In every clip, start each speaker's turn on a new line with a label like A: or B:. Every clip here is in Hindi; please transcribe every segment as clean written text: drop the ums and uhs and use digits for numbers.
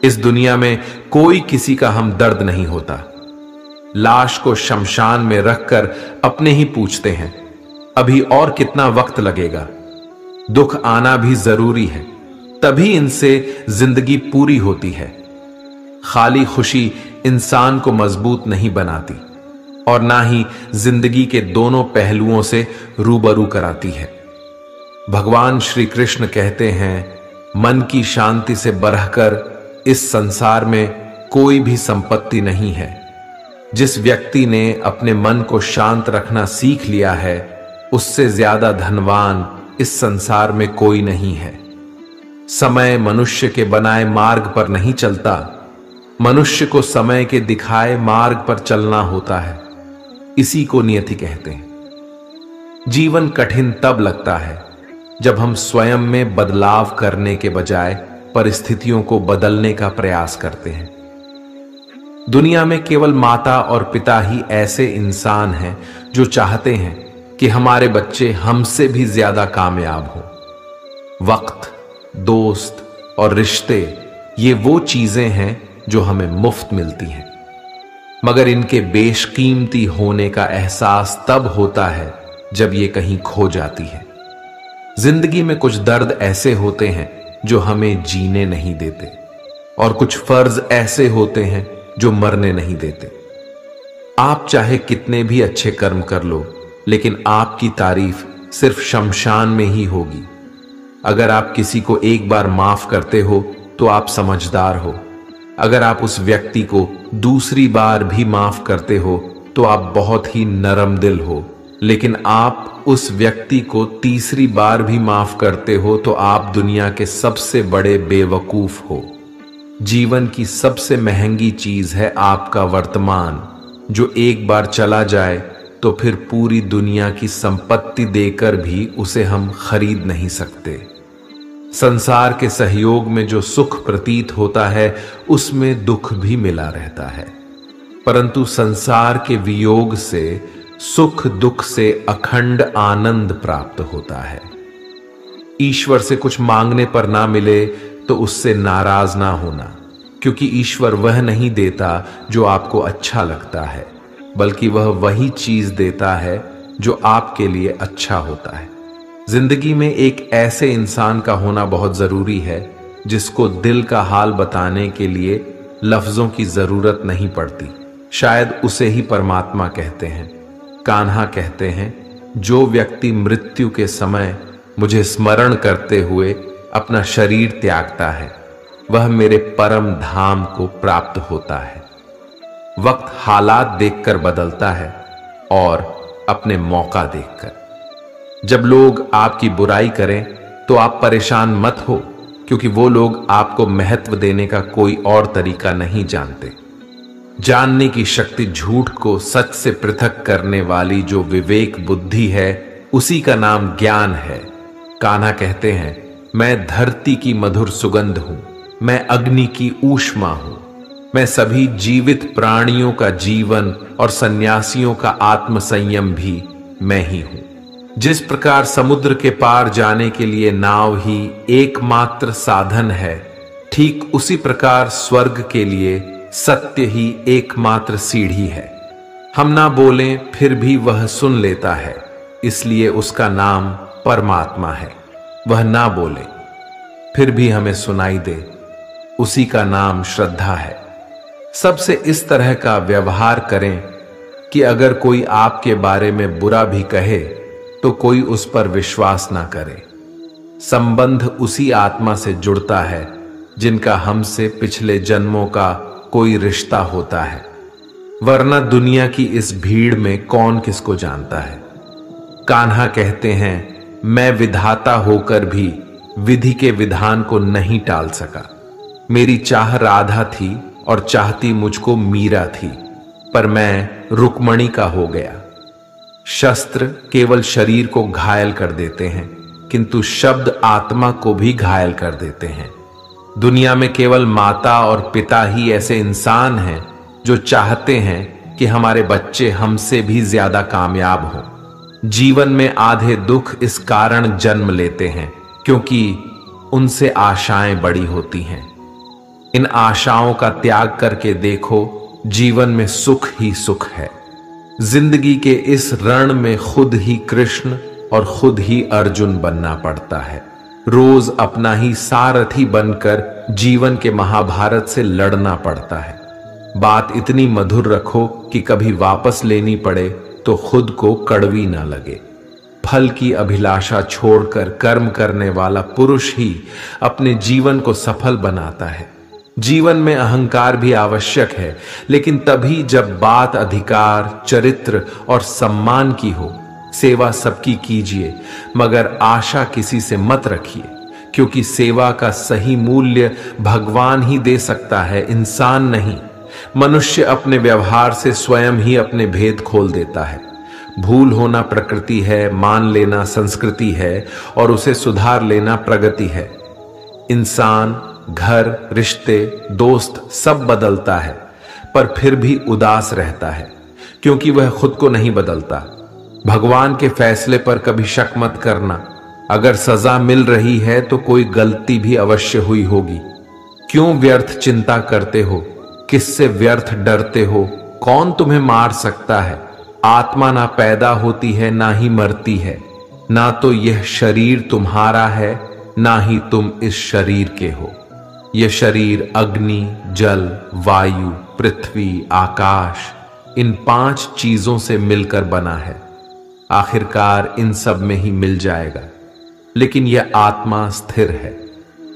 A: इस दुनिया में कोई किसी का हमदर्द नहीं होता। लाश को शमशान में रखकर अपने ही पूछते हैं, अभी और कितना वक्त लगेगा। दुख आना भी जरूरी है, तभी इनसे जिंदगी पूरी होती है। खाली खुशी इंसान को मजबूत नहीं बनाती और ना ही जिंदगी के दोनों पहलुओं से रूबरू कराती है। भगवान श्री कृष्ण कहते हैं, मन की शांति से बढ़कर इस संसार में कोई भी संपत्ति नहीं है। जिस व्यक्ति ने अपने मन को शांत रखना सीख लिया है, उससे ज्यादा धनवान इस संसार में कोई नहीं है। समय मनुष्य के बनाए मार्ग पर नहीं चलता, मनुष्य को समय के दिखाए मार्ग पर चलना होता है। इसी को नियति कहते हैं। जीवन कठिन तब लगता है जब हम स्वयं में बदलाव करने के बजाय परिस्थितियों को बदलने का प्रयास करते हैं। दुनिया में केवल माता और पिता ही ऐसे इंसान हैं जो चाहते हैं कि हमारे बच्चे हमसे भी ज्यादा कामयाब हों। वक्त, दोस्त और रिश्ते ये वो चीजें हैं जो हमें मुफ्त मिलती हैं, मगर इनके बेशकीमती होने का एहसास तब होता है जब ये कहीं खो जाती है। जिंदगी में कुछ दर्द ऐसे होते हैं जो हमें जीने नहीं देते और कुछ फर्ज ऐसे होते हैं जो मरने नहीं देते। आप चाहे कितने भी अच्छे कर्म कर लो, लेकिन आपकी तारीफ सिर्फ शमशान में ही होगी। अगर आप किसी को एक बार माफ करते हो तो आप समझदार हो। अगर आप उस व्यक्ति को दूसरी बार भी माफ करते हो तो आप बहुत ही नरम दिल हो। लेकिन आप उस व्यक्ति को तीसरी बार भी माफ करते हो तो आप दुनिया के सबसे बड़े बेवकूफ हो। जीवन की सबसे महंगी चीज है आपका वर्तमान, जो एक बार चला जाए तो फिर पूरी दुनिया की संपत्ति देकर भी उसे हम खरीद नहीं सकते। संसार के सहयोग में जो सुख प्रतीत होता है, उसमें दुख भी मिला रहता है, परंतु संसार के वियोग से सुख दुख से अखंड आनंद प्राप्त होता है। ईश्वर से कुछ मांगने पर ना मिले तो उससे नाराज ना होना, क्योंकि ईश्वर वह नहीं देता जो आपको अच्छा लगता है, बल्कि वह वही चीज देता है जो आपके लिए अच्छा होता है। जिंदगी में एक ऐसे इंसान का होना बहुत जरूरी है जिसको दिल का हाल बताने के लिए लफ्जों की जरूरत नहीं पड़ती। शायद उसे ही परमात्मा कहते हैं। कान्हा कहते हैं, जो व्यक्ति मृत्यु के समय मुझे स्मरण करते हुए अपना शरीर त्यागता है, वह मेरे परम धाम को प्राप्त होता है। वक्त हालात देखकर बदलता है और अपने मौका देखकर। जब लोग आपकी बुराई करें तो आप परेशान मत हो, क्योंकि वो लोग आपको महत्व देने का कोई और तरीका नहीं जानते। जानने की शक्ति झूठ को सच से पृथक करने वाली जो विवेक बुद्धि है, उसी का नाम ज्ञान है। कान्हा कहते हैं, मैं धरती की मधुर सुगंध हूं, मैं अग्नि की ऊष्मा हूं, मैं सभी जीवित प्राणियों का जीवन और सन्यासियों का आत्म संयम भी मैं ही हूं। जिस प्रकार समुद्र के पार जाने के लिए नाव ही एकमात्र साधन है, ठीक उसी प्रकार स्वर्ग के लिए सत्य ही एकमात्र सीढ़ी है। हम ना बोलें फिर भी वह सुन लेता है, इसलिए उसका नाम परमात्मा है। वह ना बोले फिर भी हमें सुनाई दे, उसी का नाम श्रद्धा है। सबसे इस तरह का व्यवहार करें कि अगर कोई आपके बारे में बुरा भी कहे तो कोई उस पर विश्वास ना करे। संबंध उसी आत्मा से जुड़ता है जिनका हमसे पिछले जन्मों का कोई रिश्ता होता है, वरना दुनिया की इस भीड़ में कौन किसको जानता है। कान्हा कहते हैं, मैं विधाता होकर भी विधि के विधान को नहीं टाल सका। मेरी चाह राधा थी और चाहती मुझको मीरा थी, पर मैं रुक्मणी का हो गया। शस्त्र केवल शरीर को घायल कर देते हैं, किंतु शब्द आत्मा को भी घायल कर देते हैं। दुनिया में केवल माता और पिता ही ऐसे इंसान हैं जो चाहते हैं कि हमारे बच्चे हमसे भी ज्यादा कामयाब हों। जीवन में आधे दुख इस कारण जन्म लेते हैं क्योंकि उनसे आशाएं बड़ी होती हैं। इन आशाओं का त्याग करके देखो, जीवन में सुख ही सुख है। जिंदगी के इस रण में खुद ही कृष्ण और खुद ही अर्जुन बनना पड़ता है। रोज अपना ही सारथी बनकर जीवन के महाभारत से लड़ना पड़ता है। बात इतनी मधुर रखो कि कभी वापस लेनी पड़े तो खुद को कड़वी ना लगे। फल की अभिलाषा छोड़कर कर्म करने वाला पुरुष ही अपने जीवन को सफल बनाता है। जीवन में अहंकार भी आवश्यक है, लेकिन तभी जब बात अधिकार, चरित्र और सम्मान की हो। सेवा सबकी कीजिए, मगर आशा किसी से मत रखिए, क्योंकि सेवा का सही मूल्य भगवान ही दे सकता है, इंसान नहीं। मनुष्य अपने व्यवहार से स्वयं ही अपने भेद खोल देता है। भूल होना प्रकृति है, मान लेना संस्कृति है और उसे सुधार लेना प्रगति है। इंसान, घर, रिश्ते, दोस्त सब बदलता है, पर फिर भी उदास रहता है, क्योंकि वह खुद को नहीं बदलता। भगवान के फैसले पर कभी शक मत करना। अगर सजा मिल रही है तो कोई गलती भी अवश्य हुई होगी। क्यों व्यर्थ चिंता करते हो? किससे व्यर्थ डरते हो? कौन तुम्हें मार सकता है? आत्मा ना पैदा होती है ना ही मरती है। ना तो यह शरीर तुम्हारा है, ना ही तुम इस शरीर के हो। यह शरीर अग्नि, जल, वायु, पृथ्वी, आकाश, इन 5 चीजों से मिलकर बना है। आखिरकार इन सब में ही मिल जाएगा। लेकिन यह आत्मा स्थिर है।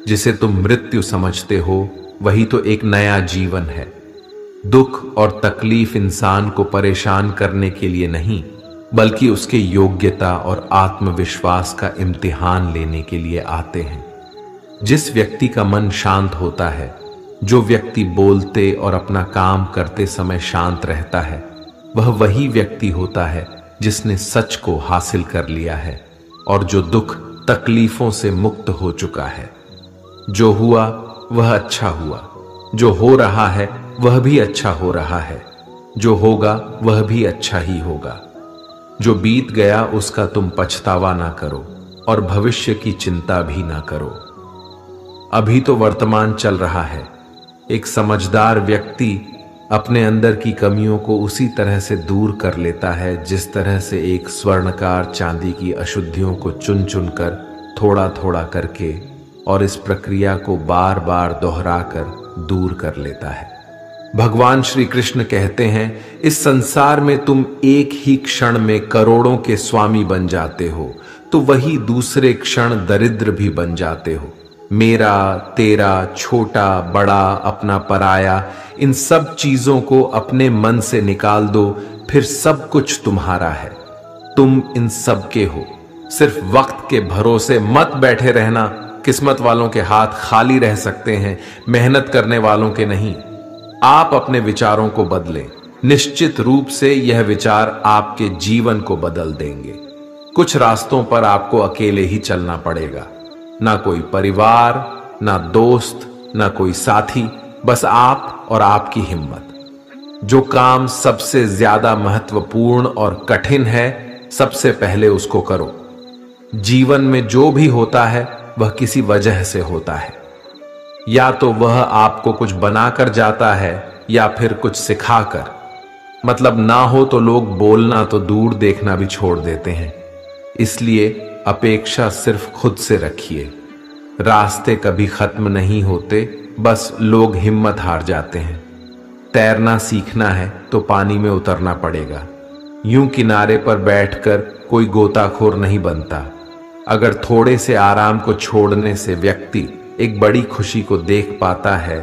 A: जिसे तुम मृत्यु समझते हो वही तो एक नया जीवन है। दुख और तकलीफ इंसान को परेशान करने के लिए नहीं, बल्कि उसके योग्यता और आत्मविश्वास का इम्तिहान लेने के लिए आते हैं। जिस व्यक्ति का मन शांत होता है, जो व्यक्ति बोलते और अपना काम करते समय शांत रहता है, वह वही व्यक्ति होता है जिसने सच को हासिल कर लिया है और जो दुख तकलीफों से मुक्त हो चुका है। जो हुआ वह अच्छा हुआ, जो हो रहा है वह भी अच्छा हो रहा है, जो होगा वह भी अच्छा ही होगा। जो बीत गया उसका तुम पछतावा ना करो और भविष्य की चिंता भी ना करो। अभी तो वर्तमान चल रहा है। एक समझदार व्यक्ति अपने अंदर की कमियों को उसी तरह से दूर कर लेता है जिस तरह से एक स्वर्णकार चांदी की अशुद्धियों को चुन चुन कर थोड़ा थोड़ा करके और इस प्रक्रिया को बार बार दोहराकर दूर कर लेता है। भगवान श्री कृष्ण कहते हैं, इस संसार में तुम एक ही क्षण में करोड़ों के स्वामी बन जाते हो, तो वही दूसरे क्षण दरिद्र भी बन जाते हो। मेरा, तेरा, छोटा, बड़ा, अपना, पराया, इन सब चीजों को अपने मन से निकाल दो, फिर सब कुछ तुम्हारा है। तुम इन सब के हो। सिर्फ वक्त के भरोसे मत बैठे रहना। किस्मत वालों के हाथ खाली रह सकते हैं, मेहनत करने वालों के नहीं। आप अपने विचारों को बदलें। निश्चित रूप से यह विचार आपके जीवन को बदल देंगे। कुछ रास्तों पर आपको अकेले ही चलना पड़ेगा। ना कोई परिवार, ना दोस्त, ना कोई साथी, बस आप और आपकी हिम्मत। जो काम सबसे ज्यादा महत्वपूर्ण और कठिन है, सबसे पहले उसको करो। जीवन में जो भी होता है वह किसी वजह से होता है। या तो वह आपको कुछ बनाकर जाता है या फिर कुछ सिखाकर। मतलब ना हो तो लोग बोलना तो दूर, देखना भी छोड़ देते हैं। इसलिए अपेक्षा सिर्फ खुद से रखिए। रास्ते कभी खत्म नहीं होते, बस लोग हिम्मत हार जाते हैं। तैरना सीखना है तो पानी में उतरना पड़ेगा। यूं किनारे पर बैठकर कोई गोताखोर नहीं बनता। अगर थोड़े से आराम को छोड़ने से व्यक्ति एक बड़ी खुशी को देख पाता है,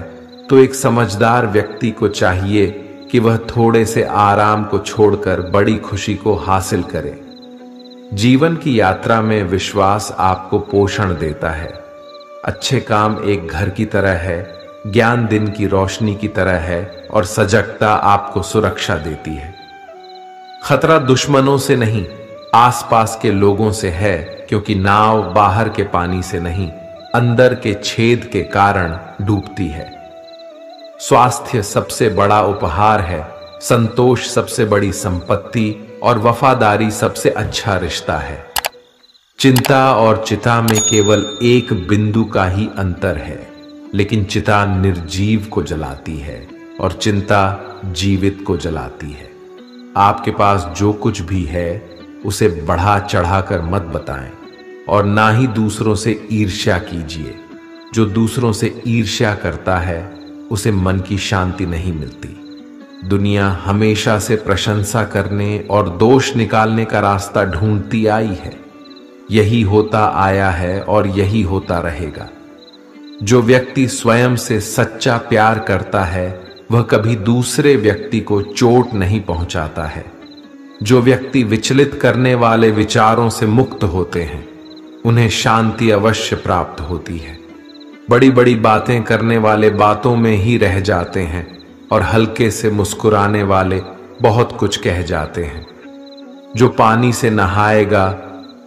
A: तो एक समझदार व्यक्ति को चाहिए कि वह थोड़े से आराम को छोड़कर बड़ी खुशी को हासिल करे। जीवन की यात्रा में विश्वास आपको पोषण देता है। अच्छे काम एक घर की तरह है, ज्ञान दिन की रोशनी की तरह है और सजगता आपको सुरक्षा देती है। खतरा दुश्मनों से नहीं, आसपास के लोगों से है, क्योंकि नाव बाहर के पानी से नहीं, अंदर के छेद के कारण डूबती है। स्वास्थ्य सबसे बड़ा उपहार है, संतोष सबसे बड़ी संपत्ति और वफादारी सबसे अच्छा रिश्ता है। चिंता और चिता में केवल एक बिंदु का ही अंतर है। लेकिन चिता निर्जीव को जलाती है और चिंता जीवित को जलाती है। आपके पास जो कुछ भी है उसे बढ़ा चढ़ाकर मत बताएं और ना ही दूसरों से ईर्ष्या कीजिए। जो दूसरों से ईर्ष्या करता है उसे मन की शांति नहीं मिलती। दुनिया हमेशा से प्रशंसा करने और दोष निकालने का रास्ता ढूंढती आई है। यही होता आया है और यही होता रहेगा। जो व्यक्ति स्वयं से सच्चा प्यार करता है वह कभी दूसरे व्यक्ति को चोट नहीं पहुंचाता है। जो व्यक्ति विचलित करने वाले विचारों से मुक्त होते हैं उन्हें शांति अवश्य प्राप्त होती है। बड़ी बड़ी बातें करने वाले बातों में ही रह जाते हैं और हल्के से मुस्कुराने वाले बहुत कुछ कह जाते हैं। जो पानी से नहाएगा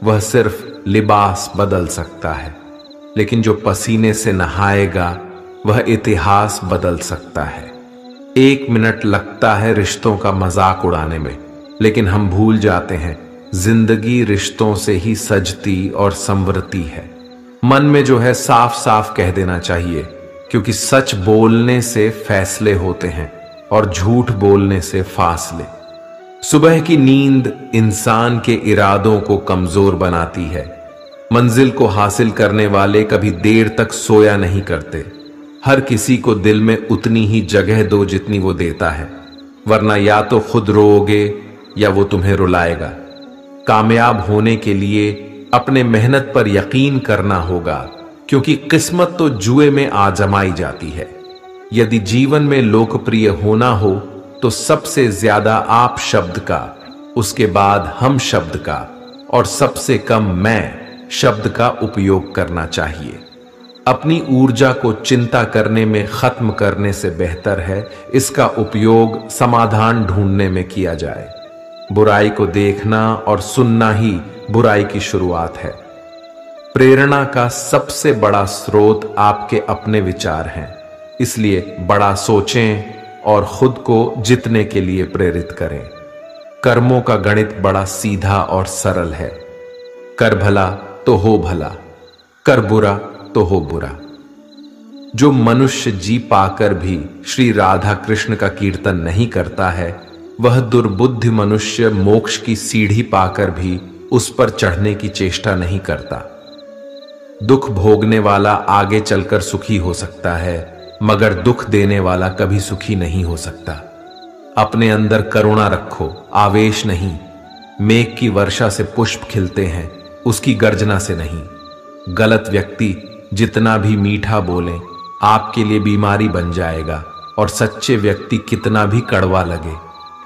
A: वह सिर्फ लिबास बदल सकता है, लेकिन जो पसीने से नहाएगा वह इतिहास बदल सकता है। 1 मिनट लगता है रिश्तों का मजाक उड़ाने में, लेकिन हम भूल जाते हैं जिंदगी रिश्तों से ही सजती और संवरती है। मन में जो है साफ साफ कह देना चाहिए, क्योंकि सच बोलने से फैसले होते हैं और झूठ बोलने से फासले। सुबह की नींद इंसान के इरादों को कमजोर बनाती है। मंजिल को हासिल करने वाले कभी देर तक सोया नहीं करते। हर किसी को दिल में उतनी ही जगह दो जितनी वो देता है, वरना या तो खुद रोओगे या वो तुम्हें रुलाएगा। कामयाब होने के लिए अपने मेहनत पर यकीन करना होगा, क्योंकि किस्मत तो जुए में आजमाई जाती है। यदि जीवन में लोकप्रिय होना हो तो सबसे ज्यादा आप शब्द का, उसके बाद हम शब्द का और सबसे कम मैं शब्द का उपयोग करना चाहिए। अपनी ऊर्जा को चिंता करने में खत्म करने से बेहतर है इसका उपयोग समाधान ढूंढने में किया जाए। बुराई को देखना और सुनना ही बुराई की शुरुआत है। प्रेरणा का सबसे बड़ा स्रोत आपके अपने विचार हैं, इसलिए बड़ा सोचें और खुद को जीतने के लिए प्रेरित करें। कर्मों का गणित बड़ा सीधा और सरल है। कर भला तो हो भला, कर बुरा तो हो बुरा। जो मनुष्य जी पाकर भी श्री राधा कृष्ण का कीर्तन नहीं करता है, वह दुर्बुद्धि मनुष्य मोक्ष की सीढ़ी पाकर भी उस पर चढ़ने की चेष्टा नहीं करता। दुख भोगने वाला आगे चलकर सुखी हो सकता है, मगर दुख देने वाला कभी सुखी नहीं हो सकता। अपने अंदर करुणा रखो, आवेश नहीं। मेघ की वर्षा से पुष्प खिलते हैं, उसकी गर्जना से नहीं। गलत व्यक्ति जितना भी मीठा बोले आपके लिए बीमारी बन जाएगा, और सच्चे व्यक्ति कितना भी कड़वा लगे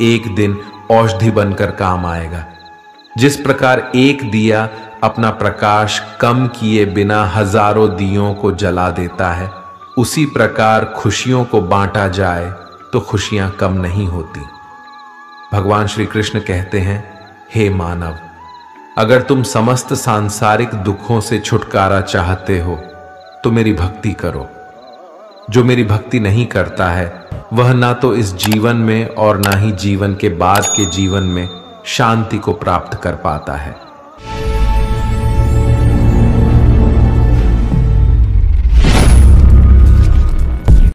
A: एक दिन औषधि बनकर काम आएगा। जिस प्रकार एक दिया अपना प्रकाश कम किए बिना हजारों दियों को जला देता है, उसी प्रकार खुशियों को बांटा जाए तो खुशियां कम नहीं होती। भगवान श्री कृष्ण कहते हैं, हे मानव, अगर तुम समस्त सांसारिक दुखों से छुटकारा चाहते हो तो मेरी भक्ति करो। जो मेरी भक्ति नहीं करता है वह ना तो इस जीवन में और ना ही जीवन के बाद के जीवन में शांति को प्राप्त कर पाता है।